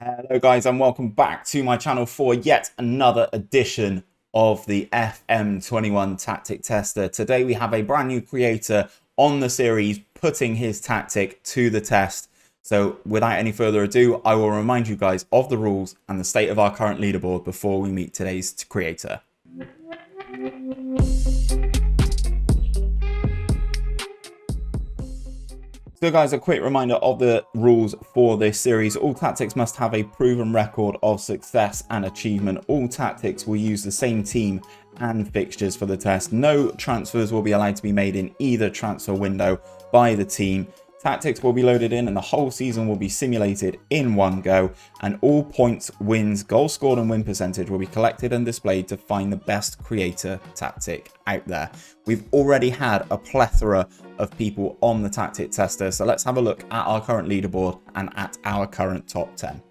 Hello guys and welcome back to my channel for yet another edition of the FM21 tactic tester. Today we have a brand new creator on the series putting his tactic to the test. So without any further ado, I will remind you guys of the rules and the state of our current leaderboard before we meet today's creator. So guys, a quick reminder of the rules for this series. All tactics must have a proven record of success and achievement. All tactics will use the same team and fixtures for the test. No transfers will be allowed to be made in either transfer window by the team. Tactics will be loaded in and the whole season will be simulated in one go, and all points, wins, goals scored and win percentage will be collected and displayed to find the best creator tactic out there. We've already had a plethora of people on the tactic tester, so let's have a look at our current leaderboard and at our current top 10.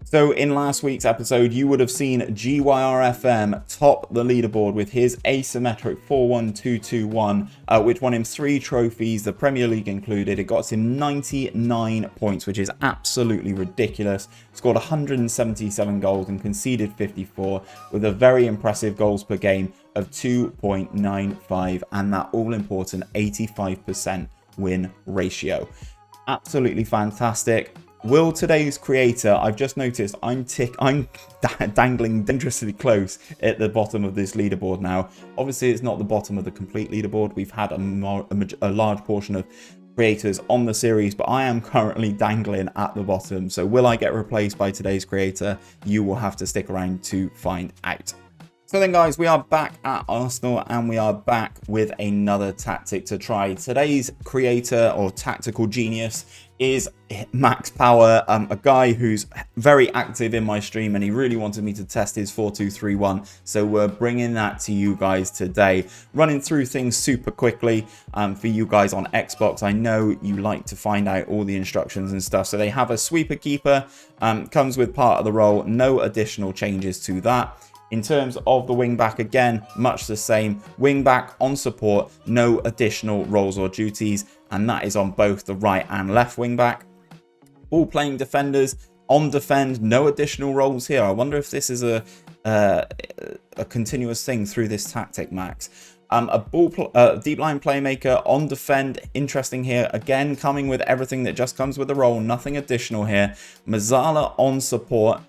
So in last week's episode, you would have seen 𝘼𝙗𝙤𝙪 top the leaderboard with his asymmetric 4-1-2-2-1, which won him 3 trophies, the Premier League included. It got him 99 points, which is absolutely ridiculous. Scored 177 goals and conceded 54 with a very impressive goals per game of 2.95 and that all-important 85% win ratio. Absolutely fantastic. Will today's creator, I've just noticed I'm dangling dangerously close at the bottom of this leaderboard now. Obviously it's not the bottom of the complete leaderboard. We've had a large portion of creators on the series, but I am currently dangling at the bottom. So will I get replaced by today's creator? You will have to stick around to find out. So then guys, we are back at Arsenal and we are back with another tactic to try. Today's creator or tactical genius is Max Power, a guy who's very active in my stream and he really wanted me to test his 4-2-3-1. So we're bringing that to you guys today. Running through things super quickly for you guys on Xbox. I know you like to find out all the instructions and stuff. So they have a sweeper keeper, comes with part of the role, no additional changes to that. In terms of the wing back, again, much the same. Wing back on support, no additional roles or duties, and that is on both the right and left wing back. All playing defenders on defend, no additional roles here. I wonder if this is a continuous thing through this tactic, Max. A deep line playmaker on defend, interesting here. Again, coming with everything that just comes with the role, nothing additional here. Mazzala on support.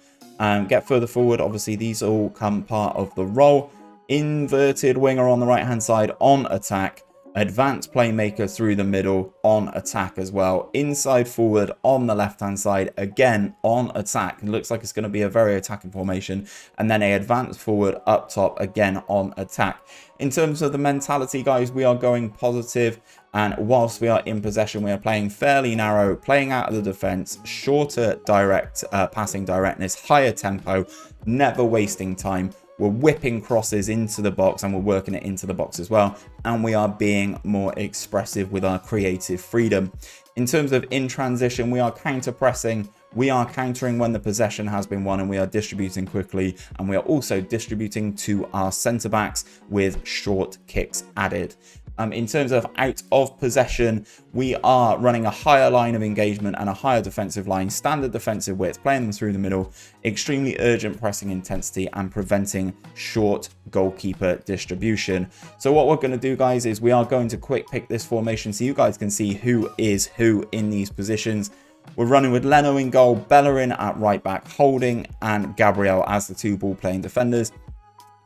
Get further forward, obviously these all come part of the role. Inverted winger on the right hand side on attack. Advanced playmaker through the middle on attack as well. Inside forward on the left hand side, again on attack. It looks like it's going to be a very attacking formation. And then a advanced forward up top, again on attack. In terms of the mentality, guys, we are going positive. And whilst we are in possession, we are playing fairly narrow, playing out of the defense, shorter direct passing directness, higher tempo, never wasting time. We're whipping crosses into the box and we're working it into the box as well. And we are being more expressive with our creative freedom. In terms of in transition, we are counter pressing. We are countering when the possession has been won and we are distributing quickly. And we are also distributing to our centre backs with short kicks added. In terms of out of possession, we are running a higher line of engagement and a higher defensive line, standard defensive width, playing them through the middle, extremely urgent pressing intensity and preventing short goalkeeper distribution. So what we're going to do, guys, is we are going to quick pick this formation so you guys can see who is who in these positions. We're running with Leno in goal, Bellerin at right back, Holding and Gabriel as the 2 ball playing defenders.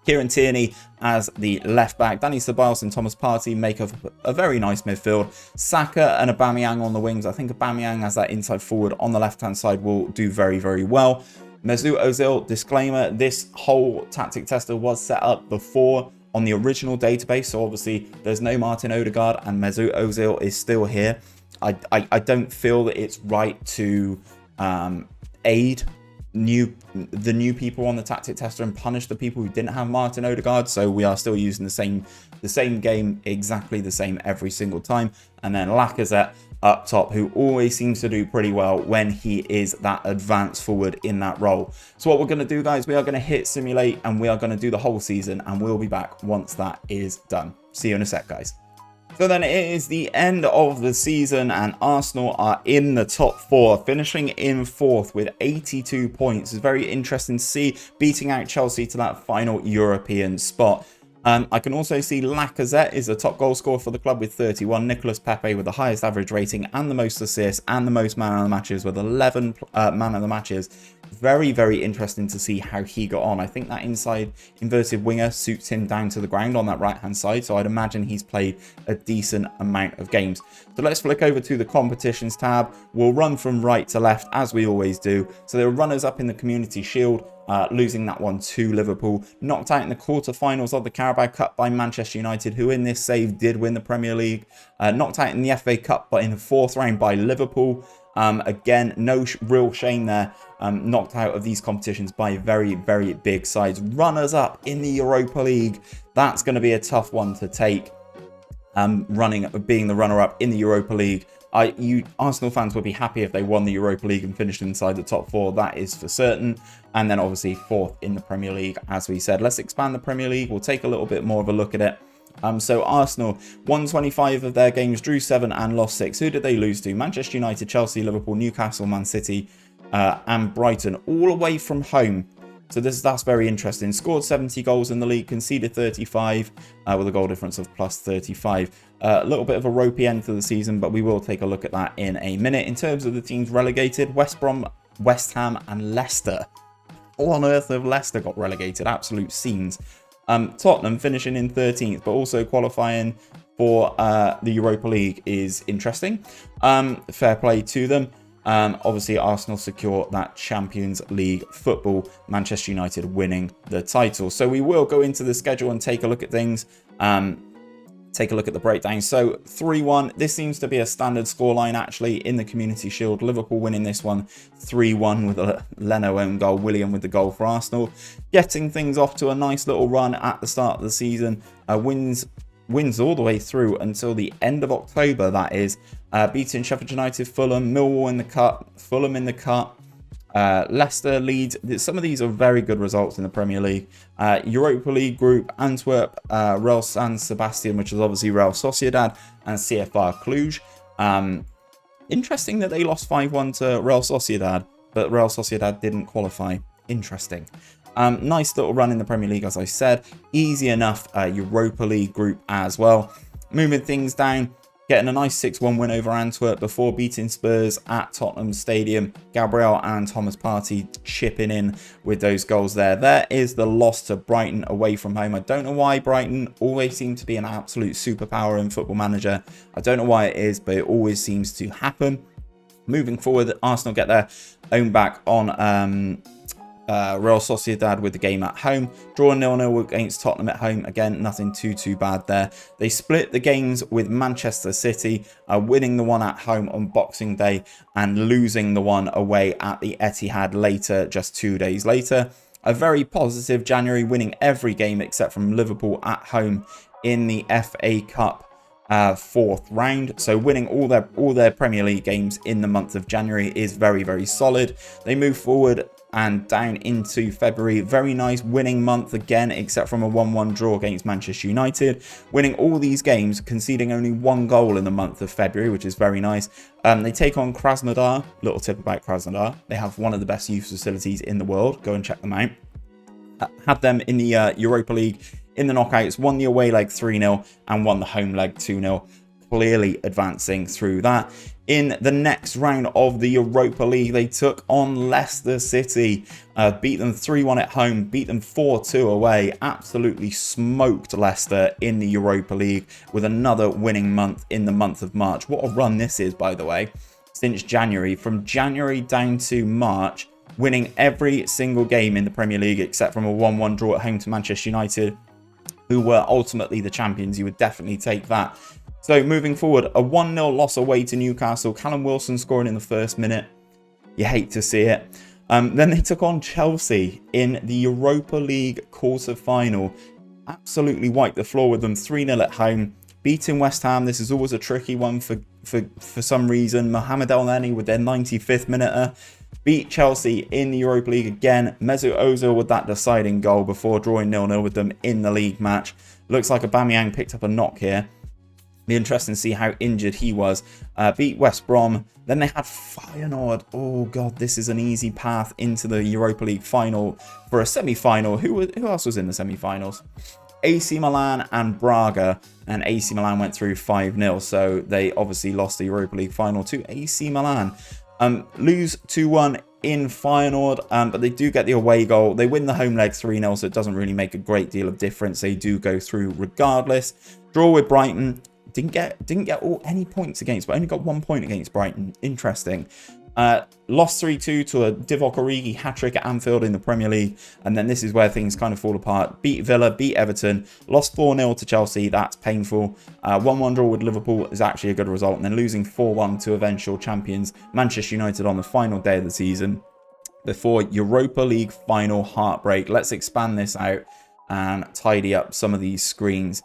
Kieran Tierney as the left back. Dani Ceballos and Thomas Partey make up a very nice midfield. Saka and Aubameyang on the wings. I think Aubameyang as that inside forward on the left-hand side will do very, very well. Mesut Ozil, disclaimer, this whole tactic tester was set up before on the original database. So obviously there's no Martin Odegaard and Mesut Ozil is still here. I don't feel that it's right to aid the new people on the tactic tester and punish the people who didn't have Martin Odegaard. So we are still using the same game, exactly the same every single time. And then Lacazette up top, who always seems to do pretty well when he is that advanced forward in that role. So what we're going to do, guys, we are going to hit simulate and we are going to do the whole season and we'll be back once that is done. See you in a sec, guys. So then it is the end of the season and Arsenal are in the top 4, finishing in 4th with 82 points. It's very interesting to see, beating out Chelsea to that final European spot. I can also see 𝘼𝙗𝙤𝙪 is the top goal scorer for the club with 31. Nicolas Pepe with the highest average rating and the most assists and the most man of the matches with 11 man of the matches. Very, very interesting to see how he got on. I think that inside inverted winger suits him down to the ground on that right hand side. So I'd imagine he's played a decent amount of games. So let's flick over to the competitions tab. We'll run from right to left as we always do. So there are runners up in the Community Shield. Losing that one to Liverpool. Knocked out in the quarterfinals of the Carabao Cup by Manchester United, who in this save did win the Premier League. Knocked out in the FA Cup, but in the 4th round by Liverpool. Again, no real shame there. Knocked out of these competitions by very, very big sides. Runners up in the Europa League. That's going to be a tough one to take. Being the runner-up in the Europa League. Arsenal fans would be happy if they won the Europa League and finished inside the top 4. That is for certain. And then obviously 4th in the Premier League, as we said. Let's expand the Premier League. We'll take a little bit more of a look at it. So Arsenal won 25 of their games, drew 7 and lost 6. Who did they lose to? Manchester United, Chelsea, Liverpool, Newcastle, Man City, and Brighton, all away from home. So that's very interesting. Scored 70 goals in the league, conceded 35 with a goal difference of plus 35. A little bit of a ropey end to the season, but we will take a look at that in a minute. In terms of the teams relegated, West Brom, West Ham and Leicester. What on earth have Leicester got relegated? Absolute scenes. Tottenham finishing in 13th, but also qualifying for the Europa League is interesting. Fair play to them. Obviously, Arsenal secure that Champions League football. Manchester United winning the title. So we will go into the schedule and take a look at things. Take a look at the breakdown. So 3-1. This seems to be a standard scoreline actually in the Community Shield. Liverpool winning this one 3-1 with a Leno own goal. Willian with the goal for Arsenal. Getting things off to a nice little run at the start of the season. Wins all the way through until the end of October, that is. Beating Sheffield United, Fulham, Millwall in the cup, Fulham in the cup. Leicester, Leeds. Some of these are very good results in the Premier League. Europa League group, Antwerp, Real San Sebastian, which is obviously Real Sociedad, and CFR Cluj. Interesting that they lost 5-1 to Real Sociedad, but Real Sociedad didn't qualify. Interesting. Nice little run in the Premier League, as I said. Easy enough Europa League group as well. Moving things down. Getting a nice 6-1 win over Antwerp before beating Spurs at Tottenham Stadium. Gabriel and Thomas Partey chipping in with those goals there. There is the loss to Brighton away from home. I don't know why Brighton always seem to be an absolute superpower in Football Manager. I don't know why it is, but it always seems to happen. Moving forward, Arsenal get their own back on Real Sociedad with the game at home. Draw 0-0 against Tottenham at home. Again, nothing too bad there. They split the games with Manchester City, winning the one at home on Boxing Day and losing the one away at the Etihad later, just 2 days later. A very positive January, winning every game except from Liverpool at home in the FA Cup 4th round. So winning all their Premier League games in the month of January is very solid. They move forward and down into February. Very nice winning month again, except from a 1-1 draw against Manchester United. Winning all these games, conceding only 1 goal in the month of February, which is very nice. They take on Krasnodar. Little tip about Krasnodar. They have one of the best youth facilities in the world. Go and check them out. Had them in the Europa League in the knockouts. Won the away leg 3-0 and won the home leg 2-0. Clearly advancing through that. In the next round of the Europa League, they took on Leicester City, beat them 3-1 at home, beat them 4-2 away, absolutely smoked Leicester in the Europa League with another winning month in the month of March. What a run this is, by the way, since January. From January down to March, winning every single game in the Premier League except from a 1-1 draw at home to Manchester United, who were ultimately the champions. You would definitely take that. So moving forward, a 1-0 loss away to Newcastle. Callum Wilson scoring in the first minute. You hate to see it. Then they took on Chelsea in the Europa League quarter-final. Absolutely wiped the floor with them. 3-0 at home. Beating West Ham. This is always a tricky one for some reason. Mohamed El-Neni with their 95th minute. Beat Chelsea in the Europa League again. Mesut Ozil with that deciding goal before drawing 0-0 with them in the league match. Looks like Aubameyang picked up a knock here. Be interesting to see how injured he was. Beat West Brom. Then they had Feyenoord. Oh god, this is an easy path into the Europa League final for a semi-final. Who else was in the semi-finals? AC Milan and Braga, and AC Milan went through 5-0, so they obviously lost the Europa League final to AC Milan. Lose 2-1 in Feyenoord, but they do get the away goal. They win the home leg 3-0, so it doesn't really make a great deal of difference. They do go through regardless. Draw with Brighton. Didn't get any points against, but only got 1 point against Brighton. Interesting. Lost 3-2 to a Divock Origi hat-trick at Anfield in the Premier League. And then this is where things kind of fall apart. Beat Villa, beat Everton, lost 4-0 to Chelsea. That's painful. 1-1 draw with Liverpool is actually a good result. And then losing 4-1 to eventual champions Manchester United on the final day of the season before Europa League final heartbreak. Let's expand this out and tidy up some of these screens.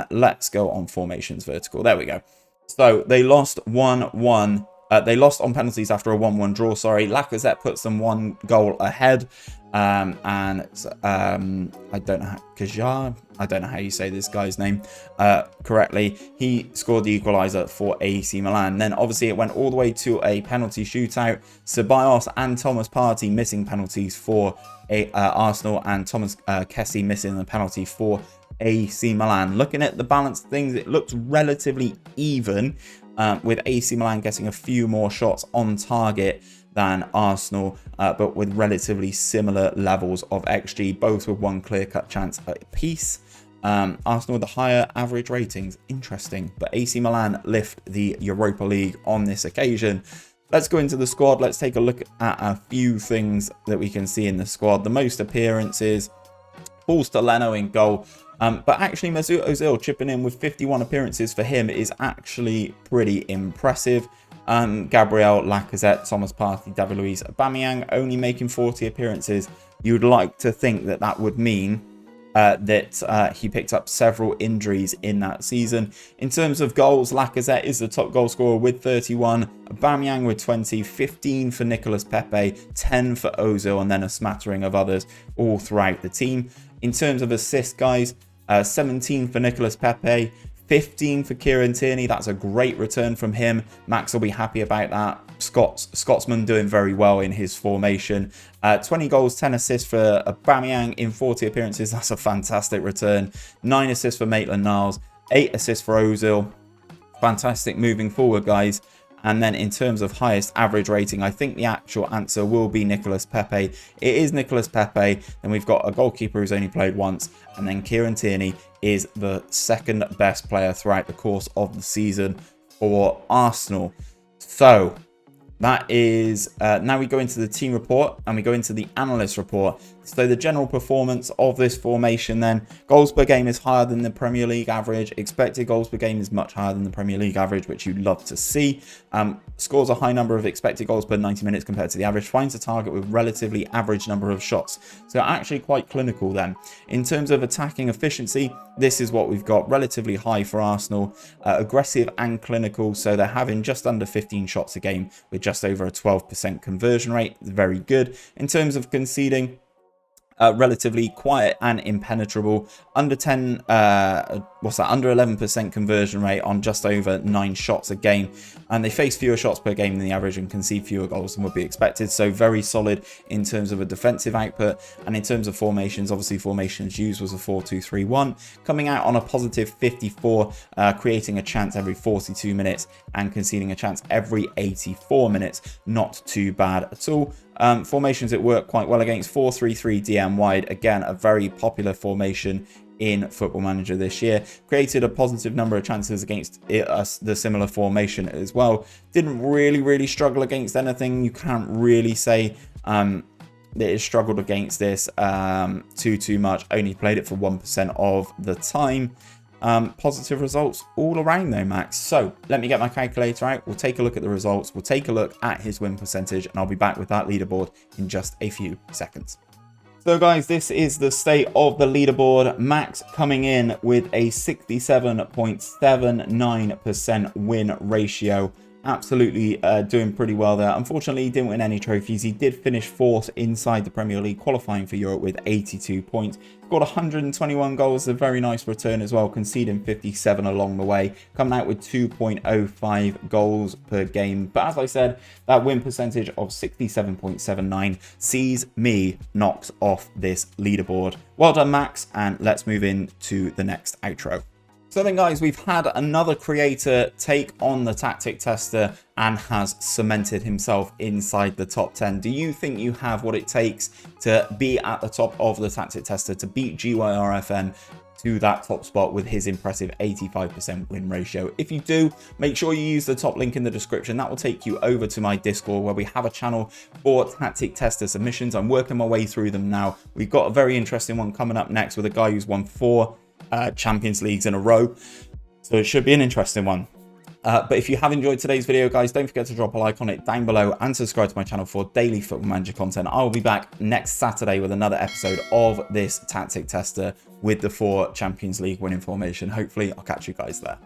Let's go on formations vertical. There we go. So they lost 1-1. They lost on penalties after a 1-1 draw. Sorry, 𝘼𝙗𝙤𝙪 puts them 1 goal ahead. I don't know how, 𝘼𝙗𝙤𝙪, I don't know how you say this guy's name correctly. He scored the equaliser for AC Milan. Then obviously it went all the way to a penalty shootout. Ceballos and Thomas Partey missing penalties for Arsenal, and Thomas Kessie missing the penalty for AC Milan. Looking at the balance of things, it looked relatively even, with AC Milan getting a few more shots on target than Arsenal, but with relatively similar levels of XG, both with 1 clear-cut chance apiece. Arsenal with the higher average ratings. Interesting. But AC Milan lift the Europa League on this occasion. Let's go into the squad. Let's take a look at a few things that we can see in the squad. The most appearances. Falls to Leno in goal. But actually Mesut Ozil chipping in with 51 appearances for him is actually pretty impressive. Gabriel, Lacazette, Thomas Partey, David Luiz, Aubameyang only making 40 appearances. You'd like to think that that would mean that he picked up several injuries in that season. In terms of goals, Lacazette is the top goal scorer with 31, Aubameyang with 20, 15 for Nicolas Pepe, 10 for Ozil, and then a smattering of others all throughout the team. In terms of assists, guys, 17 for Nicolas Pepe, 15 for Kieran Tierney. That's a great return from him. Max will be happy about that. Scotsman doing very well in his formation. 20 goals, 10 assists for Aubameyang in 40 appearances. That's a fantastic return. 9 assists for Maitland-Niles, 8 assists for Ozil. Fantastic moving forward, guys. And then in terms of highest average rating, I think the actual answer will be Nicolas Pepe. It is Nicolas Pepe. Then we've got a goalkeeper who's only played once. And then Kieran Tierney is the second best player throughout the course of the season for Arsenal. So that is, now we go into the team report and we go into the analyst report. So the general performance of this formation then, goals per game is higher than the Premier League average. Expected goals per game is much higher than the Premier League average, which you'd love to see. Scores a high number of expected goals per 90 minutes compared to the average. Finds a target with relatively average number of shots. So actually quite clinical then. In terms of attacking efficiency, this is what we've got. Relatively high for Arsenal. Aggressive and clinical. So they're having just under 15 shots a game with just over a 12% conversion rate. Very good. In terms of conceding, relatively quiet and impenetrable. Under 11% conversion rate on just over 9 shots a game, and they face fewer shots per game than the average and concede fewer goals than would be expected. So very solid in terms of a defensive output. And in terms of formations, obviously formations used was a 4-2-3-1, coming out on a positive 54, creating a chance every 42 minutes and conceding a chance every 84 minutes. Not too bad at all. Formations it worked quite well against. 4-3-3 DM wide, again a very popular formation in Football Manager this year. Created a positive number of chances against the similar formation as well. Didn't really struggle against anything. You can't really say that it struggled against this too much. Only played it for 1% of the time. Positive results all around though, Max. So let me get my calculator out. We'll take a look at the results. We'll take a look at his win percentage, and I'll be back with that leaderboard in just a few seconds. So guys, this is the state of the leaderboard. Max coming in with a 67.79% win ratio. absolutely doing pretty well there. Unfortunately, he didn't win any trophies. He did finish 4th inside the Premier League, qualifying for Europe with 82 points. Scored 121 goals, a very nice return as well, conceding 57 along the way, coming out with 2.05 goals per game. But as I said, that win percentage of 67.79 sees me knocked off this leaderboard. Well done, Max, and let's move in to the next outro. So then, guys, we've had another creator take on the tactic tester and has cemented himself inside the top 10. Do you think you have what it takes to be at the top of the tactic tester, to beat 𝘼𝙗𝙤𝙪 to that top spot with his impressive 85% win ratio? If you do, make sure you use the top link in the description. That will take you over to my Discord, where we have a channel for tactic tester submissions. I'm working my way through them now. We've got a very interesting one coming up next with a guy who's won 4 Champions Leagues in a row, so it should be an interesting one. But if you have enjoyed today's video, guys, don't forget to drop a like on it down below and subscribe to my channel for daily Football Manager content. I will be back next Saturday with another episode of this tactic tester with the 4 Champions League winning formation. Hopefully I'll catch you guys there.